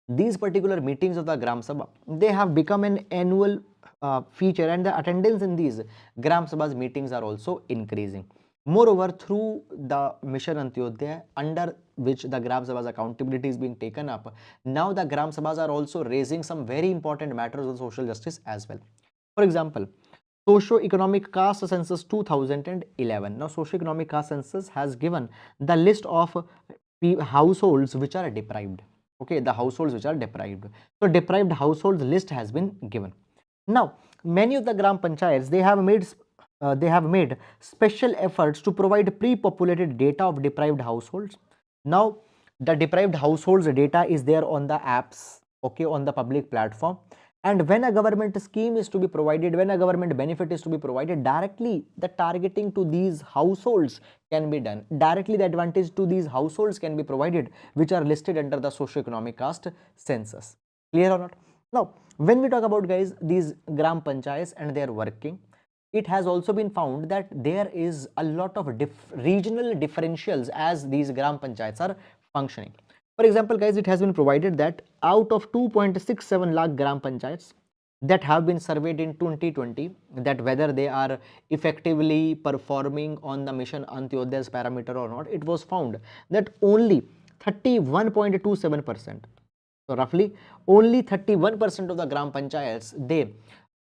these particular meetings of the Gram Sabha, they have become an annual feature, and the attendance in these Gram Sabha's meetings are also increasing. Moreover, through the Mission Antyodaya, under which the Gram Sabha's accountability is being taken up, now the Gram Sabhas are also raising some very important matters of social justice as well. For example, Socio-economic caste census 2011. Now, socio-economic caste census has given the list of households which are deprived. Okay, the households which are deprived. So, deprived households list has been given. Now, many of the Gram Panchayats, they have made special efforts to provide pre-populated data of deprived households. Now, the deprived households data is there on the apps, okay, on the public platform. And when a government scheme is to be provided, when a government benefit is to be provided, directly the targeting to these households can be done. Directly the advantage to these households can be provided, which are listed under the socio-economic caste census. Clear or not? Now, when we talk about, guys, these Gram Panchayats and their working, it has also been found that there is a lot of regional differentials as these Gram Panchayats are functioning. For example, guys, it has been provided that out of 2.67 lakh Gram Panchayats that have been surveyed in 2020, that whether they are effectively performing on the Mission Antyodaya's parameter or not, it was found that only 31.27%. So roughly only 31% of the Gram Panchayats, they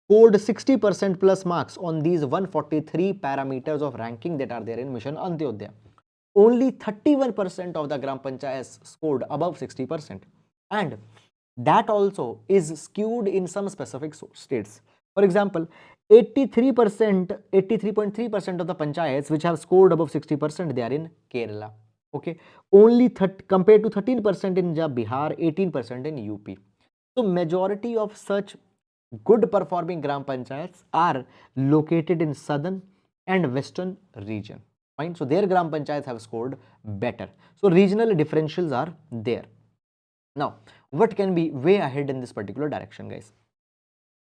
scored 60% plus marks on these 143 parameters of ranking that are there in Mission Antyodaya. Only 31% of the Gram Panchayats scored above 60%, and that also is skewed in some specific states. For example, 83.3% of the panchayats which have scored above 60%, they are in Kerala. Okay, only compared to 13% in Bihar, 18% in UP. So majority of such good performing gram panchayats are located in southern and western region. Fine. So their gram panchayats have scored better. So regional differentials are there. Now, what can be way ahead in this particular direction, guys?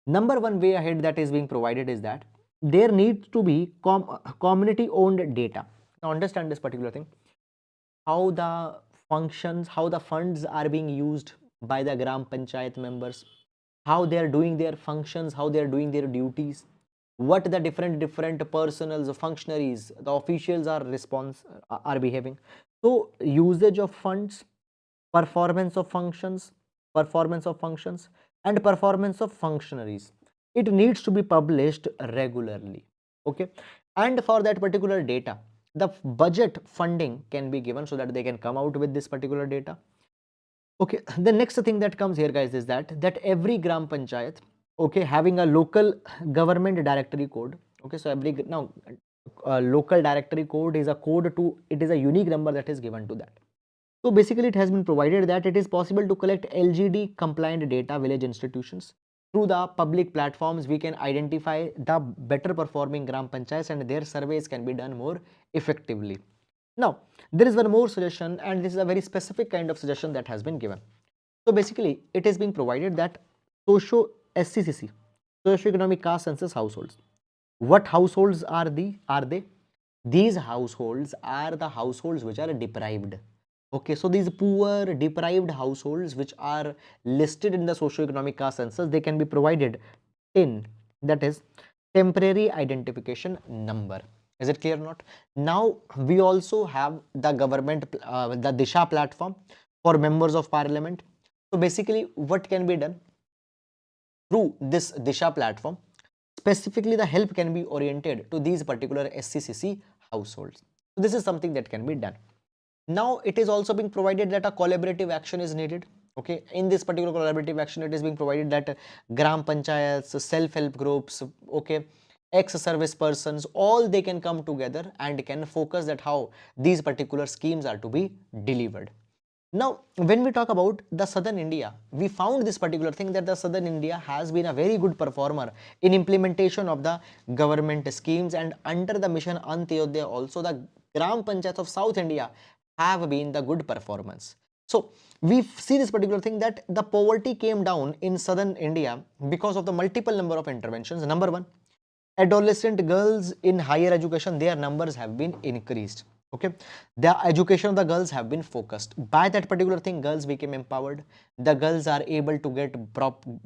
Number one way ahead that is being provided is that there needs to be community owned data. Now understand this particular thing, how the functions, how the funds are being used by the gram panchayat members, how they are doing their functions, how they are doing their duties, what the different personals, functionaries, the officials are behaving. So usage of funds, performance of functions, and performance of functionaries, it needs to be published regularly. Okay, and for that particular data, the budget funding can be given so that they can come out with this particular data. Okay, the next thing that comes here, guys, is that every gram panchayat, okay, having a local government directory code. Okay, so now local directory code is a code to, it is a unique number that is given to that. So basically it has been provided that it is possible to collect LGD compliant data village institutions. Through the public platforms, we can identify the better performing gram panchayats and their surveys can be done more effectively. Now, there is one more suggestion, and this is a very specific kind of suggestion that has been given. So basically, it is being provided that SCCC, socio-economic caste census households. What households are they? These households are the households which are deprived. Okay, so these poor deprived households which are listed in the socio-economic caste census, they can be provided in, that is, temporary identification number. Is it clear or not? Now we also have the government, the Disha platform for members of parliament. So basically what can be done through this Disha platform, specifically the help can be oriented to these particular SCCC households. So this is something that can be done. Now it is also being provided that a collaborative action is needed. Okay, in this particular collaborative action, it is being provided that gram panchayats, self-help groups, okay, ex-service persons, all they can come together and can focus that how these particular schemes are to be delivered. Now, when we talk about the southern India, we found this particular thing that the southern India has been a very good performer in implementation of the government schemes, and under the mission Antyodaya also the gram panchayats of South India have been the good performance. So we see this particular thing that the poverty came down in southern India because of the multiple number of interventions. Number one, adolescent girls in higher education, their numbers have been increased. Okay, the education of the girls have been focused. By that particular thing, girls became empowered. The girls are able to get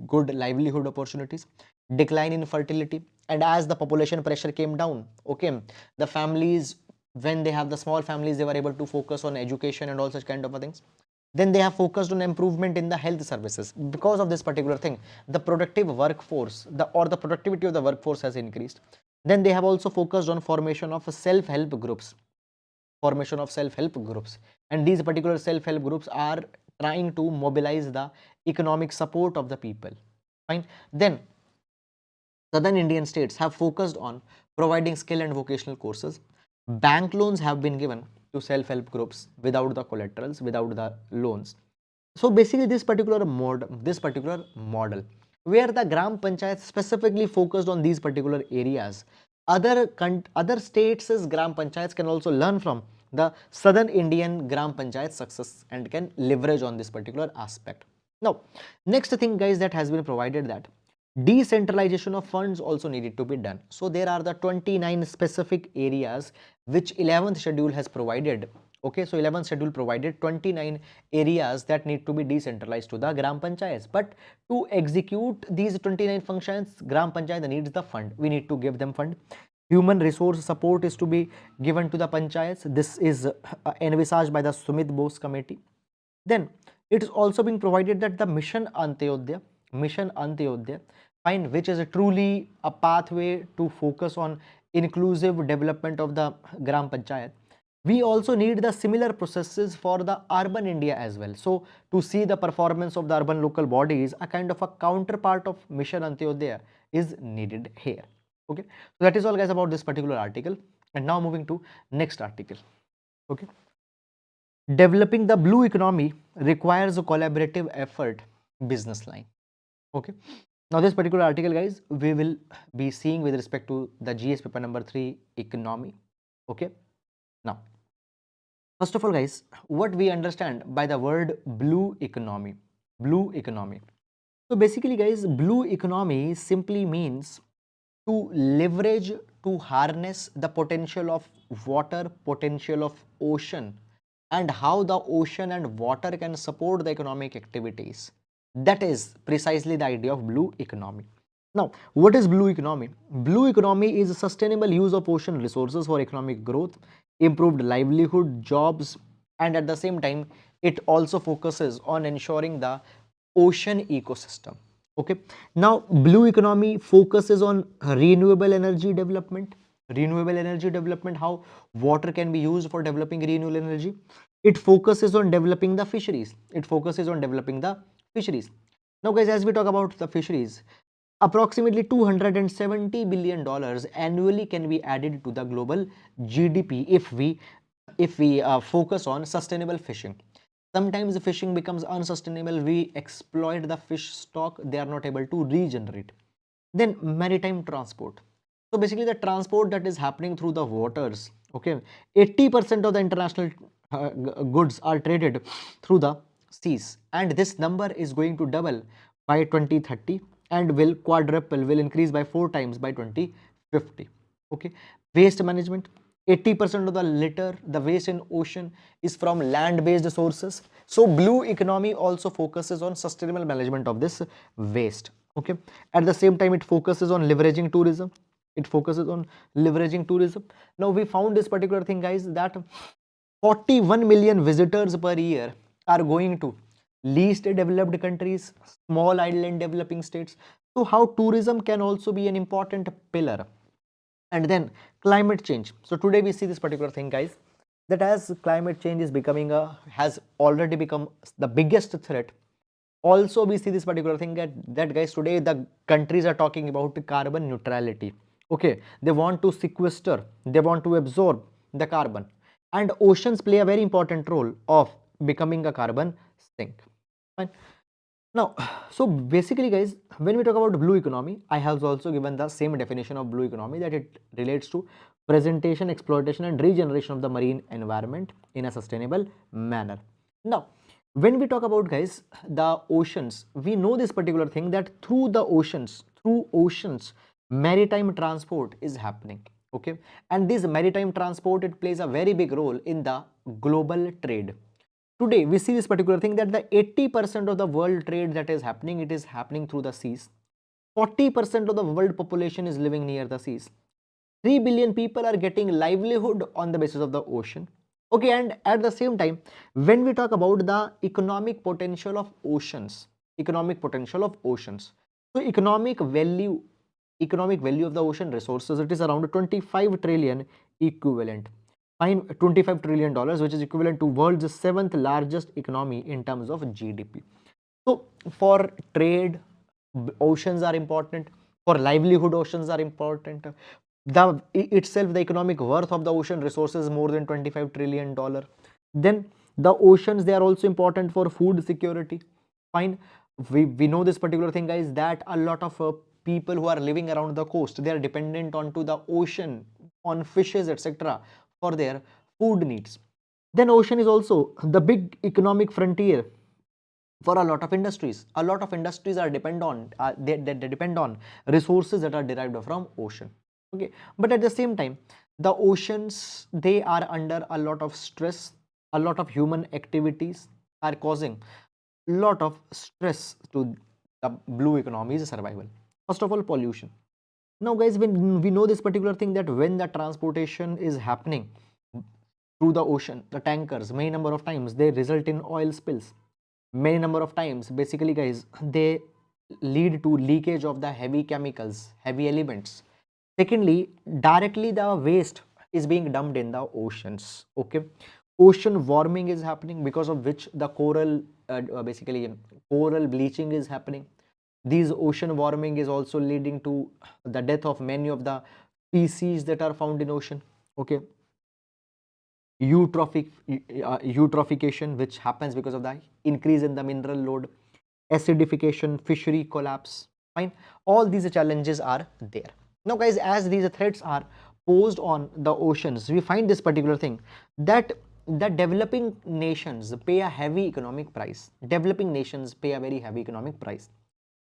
good livelihood opportunities. Decline in fertility, and as the population pressure came down, okay, the families, when they have the small families, they were able to focus on education and all such kind of things. Then they have focused on improvement in the health services. Because of this particular thing, the productive workforce, the productivity of the workforce has increased. Then they have also focused on formation of self-help groups. And these particular self-help groups are trying to mobilize the economic support of the people. Fine. Then southern Indian states have focused on providing skill and vocational courses. Bank loans have been given to self-help groups without the collaterals, without the loans. So basically this particular model where the gram panchayat specifically focused on these particular areas, other states' gram panchayats can also learn from the southern Indian gram panchayat success and can leverage on this particular aspect. Now, next thing, guys, that has been provided, that decentralization of funds also needed to be done. So there are the 29 specific areas which 11th schedule has provided. Okay, so 11th schedule provided 29 areas that need to be decentralized to the gram panchayats. But to execute these 29 functions, gram panchayat needs the fund. We need to give them fund. Human resource support is to be given to the panchayats. This is envisaged by the Sumit Bose committee. Then it is also being provided that the mission Antyodaya, fine, which is truly a pathway to focus on inclusive development of the gram panchayat. We also need the similar processes for the urban India as well. So to see the performance of the urban local bodies, a kind of a counterpart of Mission Antyodaya is needed here. Okay, so that is all guys about this particular article. And now moving to next article. Okay, developing the blue economy requires a collaborative effort business line. Okay, now this particular article guys we will be seeing with respect to the GS paper number 3 economy. Okay, now first of all, guys, what we understand by the word blue economy? Blue economy. So basically, guys, blue economy simply means to leverage, to harness the potential of water, potential of ocean, and how the ocean and water can support the economic activities. That is precisely the idea of blue economy. Now, what is blue economy? Blue economy is a sustainable use of ocean resources for economic growth, improved livelihood, jobs, and at the same time, it also focuses on ensuring the ocean ecosystem. Okay. Now, blue economy focuses on renewable energy development. Renewable energy development, how water can be used for developing renewable energy. It focuses on developing the fisheries. It focuses on developing the fisheries. Now, guys, as we talk about the fisheries, approximately $270 billion annually can be added to the global GDP if we focus on sustainable fishing. Sometimes the fishing becomes unsustainable. We exploit the fish stock. They are not able to regenerate. Then maritime transport. So basically the transport that is happening through the waters. Okay, 80% of the international goods are traded through the seas, and this number is going to double by 2030 and will quadruple, will increase by 4 times by 2050. Okay, waste management. 80% of the litter, the waste in ocean is from land-based sources. So blue economy also focuses on sustainable management of this waste. Okay, at the same time it focuses on leveraging tourism. It focuses on leveraging tourism. Now we found this particular thing guys, that 41 million visitors per year are going to least developed countries, small island developing states. So how tourism can also be an important pillar. And then climate change. So today we see this particular thing guys, that as climate change is becoming has already become the biggest threat. Also we see this particular thing that guys, today the countries are talking about carbon neutrality. Okay, they want to sequester, they want to absorb the carbon, and oceans play a very important role of becoming a carbon sink. Fine. Now, so basically guys, when we talk about blue economy, I have also given the same definition of blue economy, that it relates to presentation, exploitation and regeneration of the marine environment in a sustainable manner. Now, when we talk about guys the oceans, we know this particular thing, that through oceans maritime transport is happening. Okay, and this maritime transport, it plays a very big role in the global trade. Today we see this particular thing, that the 80% of the world trade that is happening, it is happening through the seas. 40% of the world population is living near the seas. 3 billion people are getting livelihood on the basis of the ocean. Okay, and at the same time, when we talk about the economic potential of oceans, so economic value of the ocean resources, it is around 25 trillion equivalent. Fine, $25 trillion, which is equivalent to world's 7th largest economy in terms of GDP. So for trade, oceans are important. For livelihood, oceans are important. The economic worth of the ocean resources is more than $25 trillion. Then the oceans, they are also important for food security. Fine, we know this particular thing guys, that a lot of people who are living around the coast, they are dependent onto the ocean, on fishes, etc., for their food needs. Then ocean is also the big economic frontier for a lot of industries. A lot of industries are they depend on resources that are derived from ocean. Okay, but at the same time, the oceans, they are under a lot of stress. A lot of human activities are causing a lot of stress to the blue economy's survival. First of all, pollution. Now guys, when we know this particular thing, that when the transportation is happening through the ocean, the tankers, many number of times they result in oil spills. Many number of times, basically guys, they lead to leakage of the heavy chemicals, heavy elements. Secondly, directly the waste is being dumped in the oceans. Okay, ocean warming is happening, because of which the coral basically coral bleaching is happening. These ocean warming is also leading to the death of many of the species that are found in ocean. Okay, eutrophication, which happens because of the increase in the mineral load, acidification, fishery collapse. Fine, all these challenges are there. Now guys, as these threats are posed on the oceans, we find this particular thing, that the developing nations pay a heavy economic price. Developing nations pay a very heavy economic price.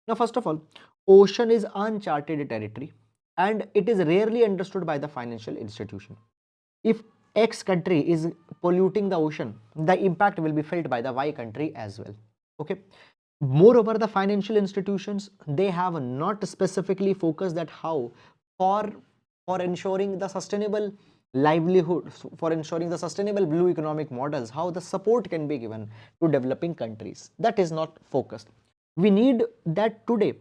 Now first of all, ocean is uncharted territory, and it is rarely understood by the financial institution. If X country is polluting the ocean, the impact will be felt by the Y country as well. Okay, moreover, the financial institutions, they have not specifically focused that how for for ensuring the sustainable livelihood, for ensuring the sustainable blue economic models, how the support can be given to developing countries. That is not focused. We need that today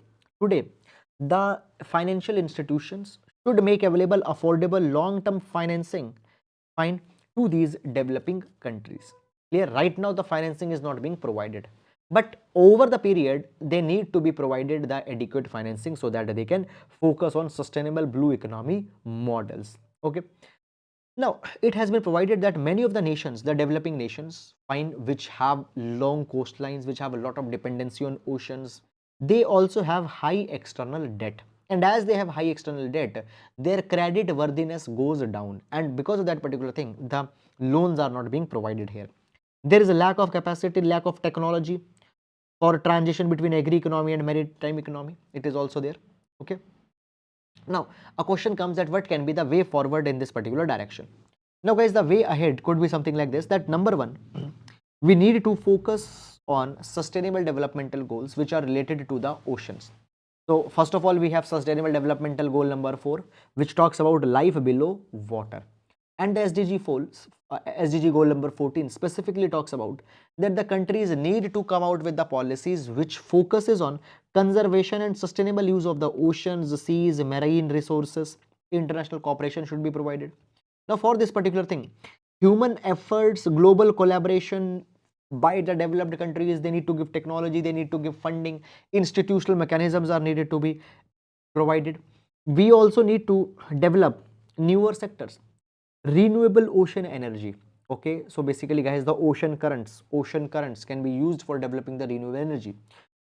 the financial institutions should make available affordable long term financing, fine, to these developing countries. Clear? Right now the financing is not being provided, but over the period they need to be provided the adequate financing so that they can focus on sustainable blue economy models. Okay, now it has been provided that many of the nations, the developing nations, fine, which have long coastlines, which have a lot of dependency on oceans, they also have high external debt, and as they have high external debt, their credit worthiness goes down, and because of that particular thing, the loans are not being provided here. There is a lack of capacity, lack of technology for transition between agri economy and maritime economy. It is also there. Okay, now a question comes that what can be the way forward in this particular direction. Now guys, the way ahead could be something like this, that number one, we need to focus on sustainable developmental goals which are related to the oceans. So first of all, we have sustainable developmental goal number 4, which talks about life below water. And the SDG goal number 14 specifically talks about that the countries need to come out with the policies which focuses on conservation and sustainable use of the oceans, seas, marine resources. International cooperation should be provided. Now for this particular thing, human efforts, global collaboration by the developed countries, they need to give technology, they need to give funding, institutional mechanisms are needed to be provided. We also need to develop newer sectors, renewable ocean energy. Okay, so basically guys, the ocean currents can be used for developing the renewable energy.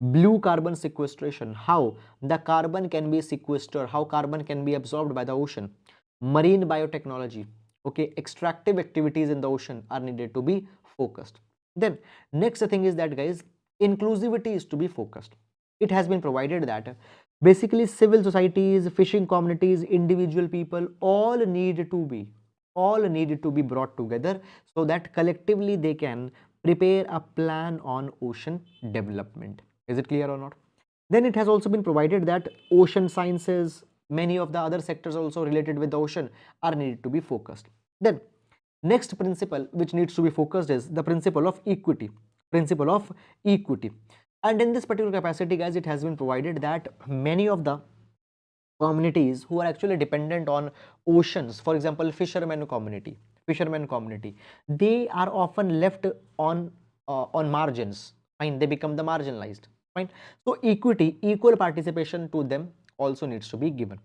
Blue carbon sequestration, how the carbon can be sequestered, how carbon can be absorbed by the ocean. Marine biotechnology. Okay, extractive activities in the ocean are needed to be focused. Then next thing is that guys, inclusivity is to be focused. It has been provided that basically civil societies, fishing communities, individual people, all need to be brought together so that collectively they can prepare a plan on ocean development. Is it clear or not? Then it has also been provided that ocean sciences, many of the other sectors also related with the ocean are needed to be focused. Then next principle which needs to be focused is the principle of equity. Principle of equity. And in this particular capacity guys, it has been provided that many of the communities who are actually dependent on oceans, for example fishermen community, they are often left on margins. Fine, they become the marginalized. Fine, so equity, equal participation to them also needs to be given.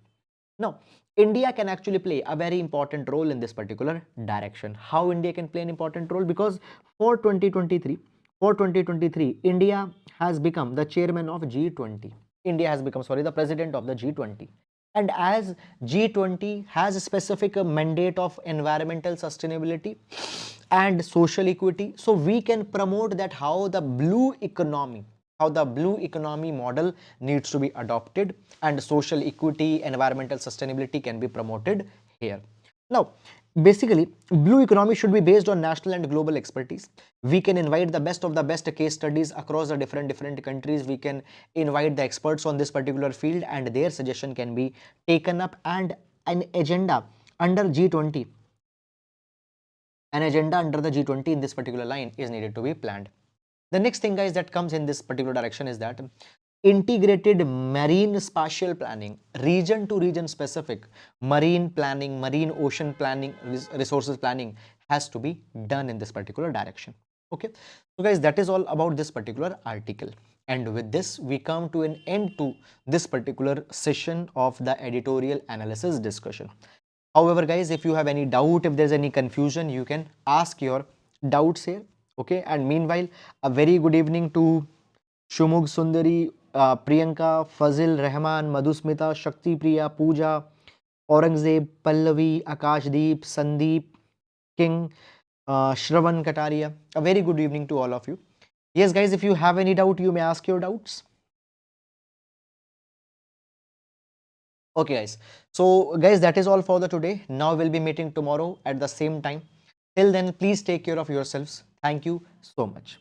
Now India can actually play a very important role in this particular direction. How India can play an important role? Because for 2023 India has become the chairman of G20. India has become, sorry, the president of the G20. And as G20 has a specific mandate of environmental sustainability and social equity, so we can promote that how the blue economy model needs to be adopted, and social equity, environmental sustainability can be promoted here. Now basically, blue economy should be based on national and global expertise. We can invite the best of the best case studies across the different countries. We can invite the experts on this particular field, and their suggestion can be taken up, and an agenda under G20, the G20 in this particular line is needed to be planned. The next thing guys that comes in this particular direction is that integrated marine spatial planning, region to region specific marine planning, marine ocean planning, resources planning has to be done in this particular direction. Okay, so guys, that is all about this particular article. And with this, we come to an end to this particular session of the editorial analysis discussion. However, guys, if you have any doubt, if there's any confusion, you can ask your doubts here. Okay, and meanwhile, a very good evening to Shumug Sundari, Priyanka, Fazil, Rahman, Madhusmita, Shakti Priya, Pooja, Aurangzeb, Pallavi, Akashdeep, Sandeep, King, Shravan Kataria. A very good evening to all of you. Yes, guys, if you have any doubt, you may ask your doubts. Okay, guys. So, guys, that is all for the today. Now we'll be meeting tomorrow at the same time. Till then, please take care of yourselves. Thank you so much.